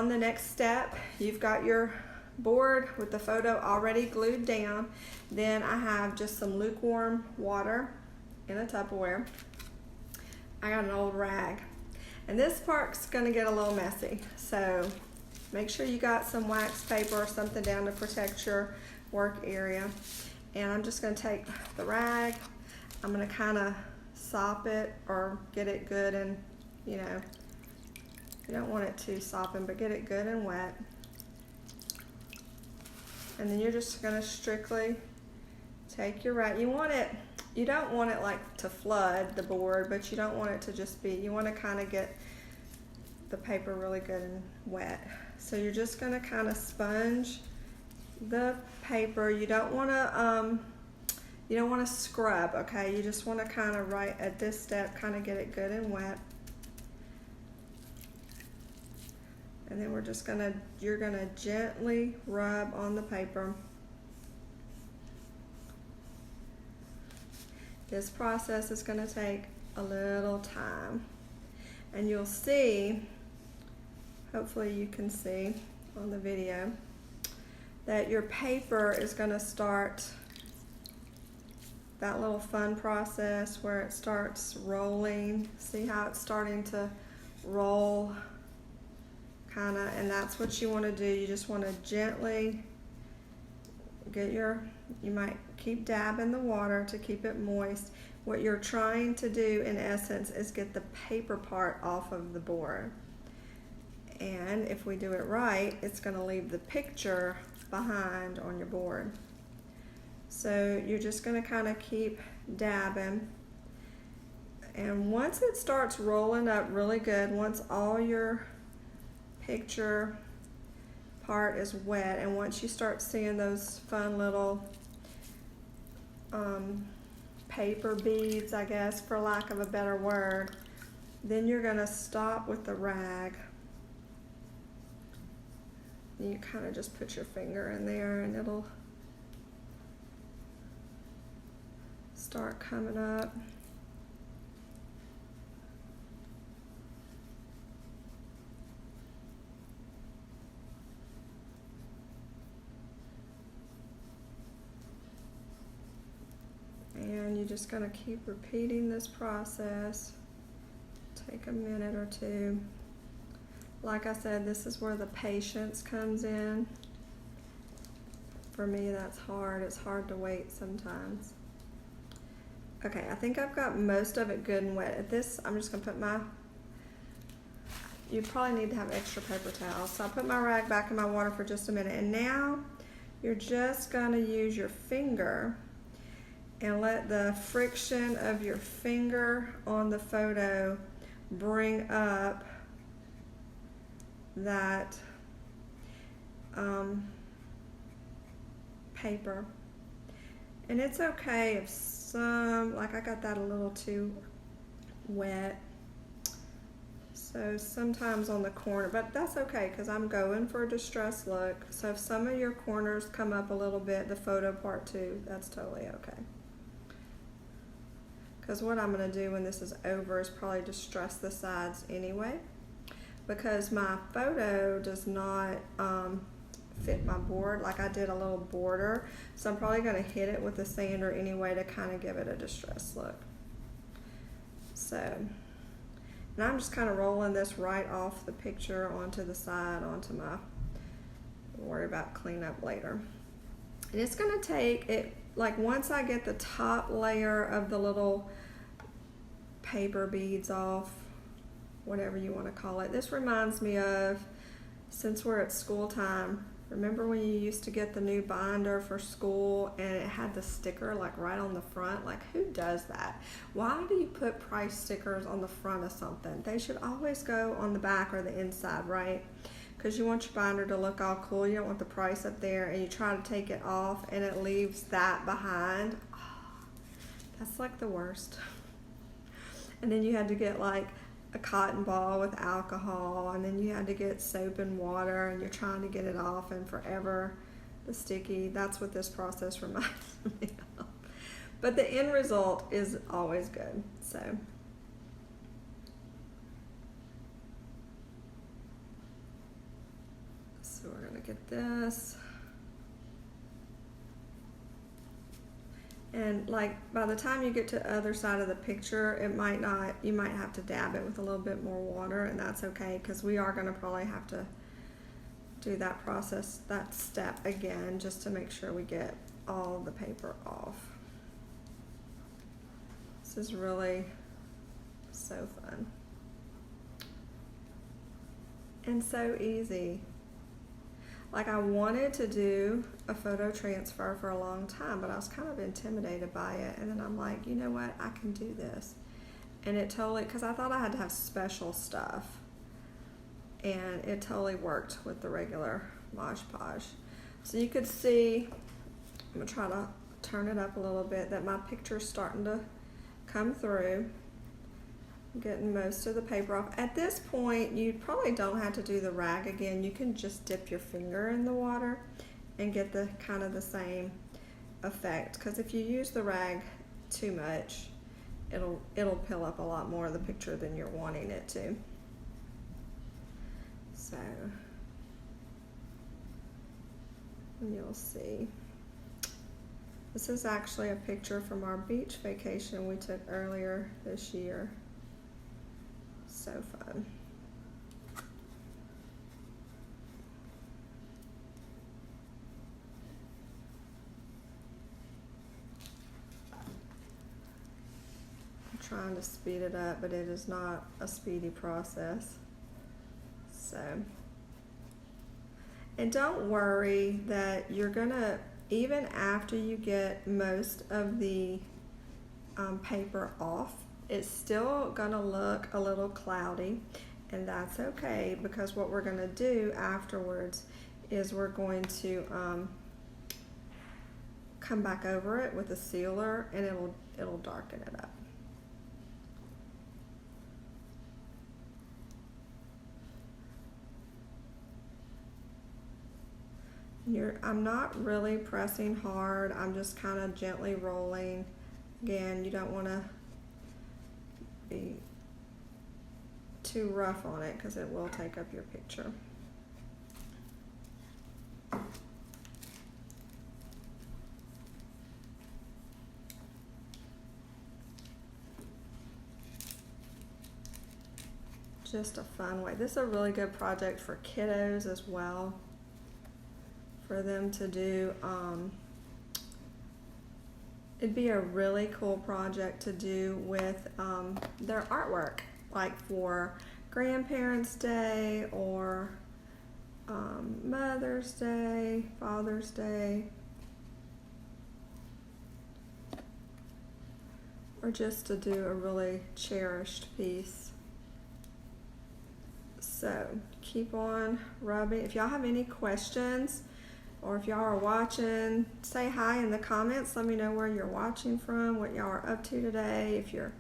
on the next step. You've got your board with the photo already glued down. Then I have just some lukewarm water in a Tupperware. I got an old rag. And this part's gonna get a little messy. So make sure you got some wax paper or something down to protect your work area. And I'm just gonna take the rag, I'm gonna kinda sop it or get it good and, you know, you don't want it too sopping, but get it good and wet. And then you're just gonna strictly take your rag. You don't want it like to flood the board, but you don't want it to just be, you wanna kinda get the paper really good and wet. So you're just gonna kinda sponge the paper. You don't wanna scrub, okay? You just wanna kinda right at this step, kinda get it good and wet. And then you're gonna gently rub on the paper. This process is gonna take a little time. And you'll see, hopefully you can see on the video, that your paper is gonna start that little fun process where it starts rolling. See how it's starting to roll? Kinda, and that's what you want to do. You just want to gently you might keep dabbing the water to keep it moist. What you're trying to do in essence is get the paper part off of the board. And if we do it right, it's going to leave the picture behind on your board. So you're just going to kind of keep dabbing. And once it starts rolling up really good, once all your picture part is wet, and once you start seeing those fun little paper beads, I guess, for lack of a better word, then you're gonna stop with the rag. You kind of just put your finger in there and it'll start coming up. And you're just going to keep repeating this process. Take a minute or two. Like I said, this is where the patience comes in. For me, that's hard. It's hard to wait sometimes. Okay, I think I've got most of it good and wet. At this, I'm just going to put you probably need to have extra paper towels. So I'll put my rag back in my water for just a minute. And now you're just going to use your finger and let the friction of your finger on the photo bring up that paper. And it's okay if like I got that a little too wet. So sometimes on the corner, but that's okay because I'm going for a distressed look. So if some of your corners come up a little bit, the photo part too, that's totally okay. Because what I'm going to do when this is over is probably distress the sides anyway, because my photo does not fit my board. Like I did a little border, so I'm probably going to hit it with a sander anyway to kind of give it a distressed look. So, and I'm just kind of rolling this right off the picture onto the side, onto my, don't worry about cleanup later. And it's going to take it, like once I get the top layer of the little paper beads off, whatever you want to call it. This reminds me of, since we're at school time, remember when you used to get the new binder for school and it had the sticker like right on the front? Like, who does that? Why do you put price stickers on the front of something? They should always go on the back or the inside, right? Because you want your binder to look all cool. You don't want the price up there, and you try to take it off and it leaves that behind. Oh, that's like the worst. And then you had to get like a cotton ball with alcohol, and then you had to get soap and water, and you're trying to get it off, and forever the sticky. That's what this process reminds me of. But the end result is always good. So look at this. And like by the time you get to the other side of the picture, it might not, you might have to dab it with a little bit more water, and that's okay because we are going to probably have to do that process, that step again, just to make sure we get all the paper off. This is really so fun and so easy. Like I wanted to do a photo transfer for a long time, but I was kind of intimidated by it. And then I'm like, you know what? I can do this. And it totally, because I thought I had to have special stuff. And it totally worked with the regular Mod Podge. So you could see, I'm going to try to turn it up a little bit, that my picture's starting to come through. I'm getting most of the paper off. At this point, you probably don't have to do the rag again. You can just dip your finger in the water and get the kind of the same effect. Because if you use the rag too much, it'll pill up a lot more of the picture than you're wanting it to. So, you'll see. This is actually a picture from our beach vacation we took earlier this year. So fun. I'm trying to speed it up, but it is not a speedy process. So, and don't worry that you're gonna, even after you get most of the paper off, it's still gonna look a little cloudy, and that's okay, because what we're gonna do afterwards is we're going to come back over it with a sealer, and it'll darken it up. I'm not really pressing hard, I'm just kind of gently rolling. Again, you don't want to be too rough on it because it will take up your picture. Just a fun way. This is a really good project for kiddos as well, for them to do. It'd be a really cool project to do with their artwork, like for Grandparents' Day or Mother's Day, Father's Day, or just to do a really cherished piece. So keep on rubbing. If y'all have any questions, or if y'all are watching, say hi in the comments. Let me know where you're watching from, what y'all are up to today, if you're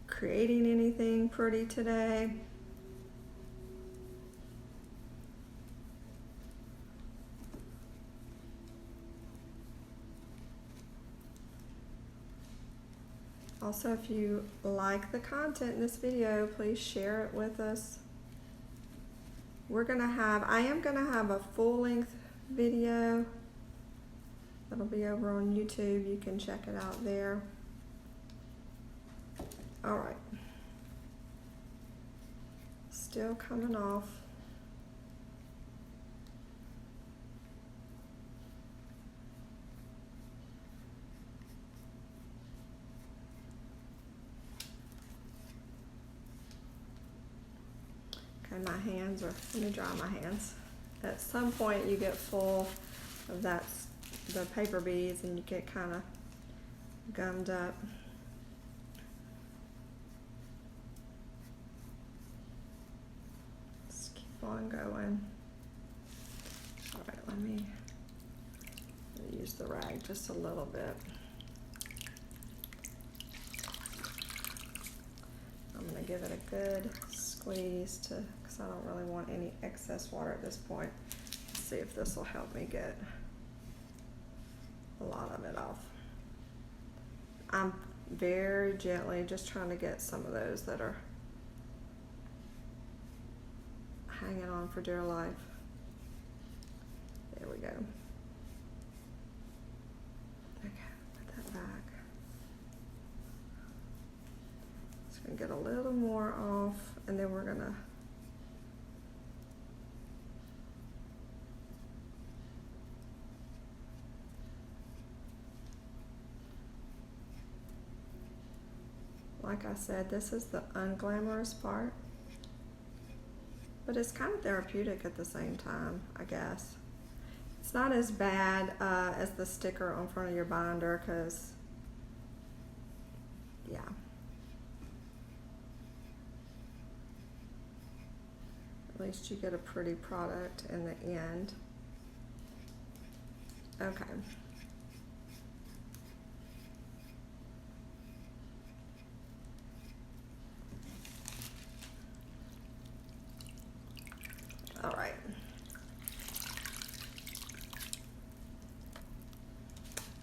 creating anything pretty today. Also, if you like the content in this video, please share it with us. I am gonna have a full-length video that'll be over on YouTube. You can check it out there. All right, still coming off. Okay, my hands are, let me dry my hands. At some point you get full of the paper beads, and you get kind of gummed up. Just keep on going. All right, let me use the rag just a little bit. I'm gonna give it a good squeeze because I don't really want any excess water at this point. Let's see if this will help me get a lot of it off. I'm very gently just trying to get some of those that are hanging on for dear life. There we go. Okay, put that back. Just gonna get a little more off, and then we're gonna like I said, this is the unglamorous part, but it's kind of therapeutic at the same time, I guess. It's not as bad as the sticker on front of your binder, because, yeah. At least you get a pretty product in the end. Okay. All right.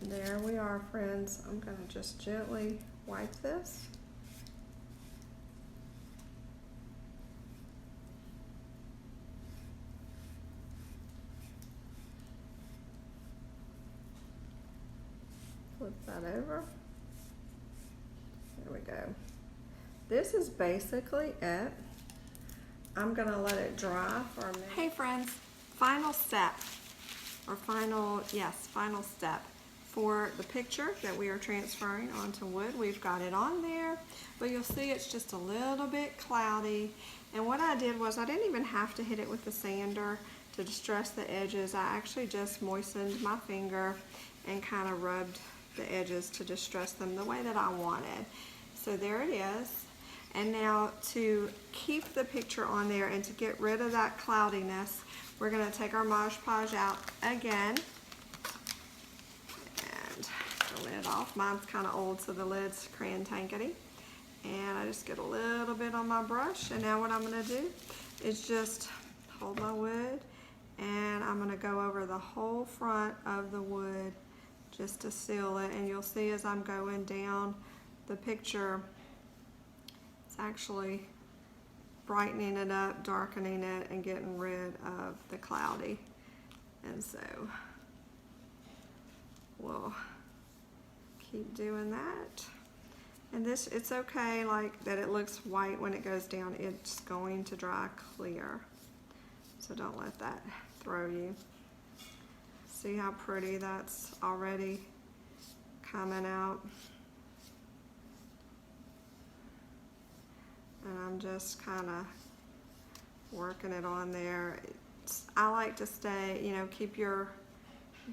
There we are, friends. I'm going to just gently wipe this. Flip that over. There we go. This is basically it. I'm gonna let it dry for a minute. Hey friends, final step, or final step for the picture that we are transferring onto wood. We've got it on there, but you'll see it's just a little bit cloudy. And what I did was I didn't even have to hit it with the sander to distress the edges. I actually just moistened my finger and kind of rubbed the edges to distress them the way that I wanted. So there it is. And now to keep the picture on there and to get rid of that cloudiness, we're going to take our Mod Podge out again and the lid off. Mine's kind of old, so the lid's crayon tankety. And I just get a little bit on my brush, and now what I'm going to do is just hold my wood, and I'm going to go over the whole front of the wood just to seal it. And you'll see as I'm going down the picture, actually brightening it up, darkening it, and getting rid of the cloudy. And so we'll keep doing that. And this, it's okay like that it looks white when it goes down. It's going to dry clear, so don't let that throw you. See how pretty that's already coming out? And I'm just kind of working it on there. I like to stay, you know, keep your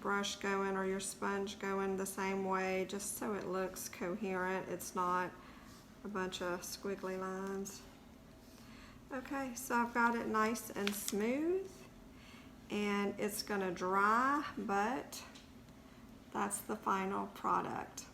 brush going or your sponge going the same way, just so it looks coherent. It's not a bunch of squiggly lines. Okay, so I've got it nice and smooth, and it's gonna dry, but that's the final product.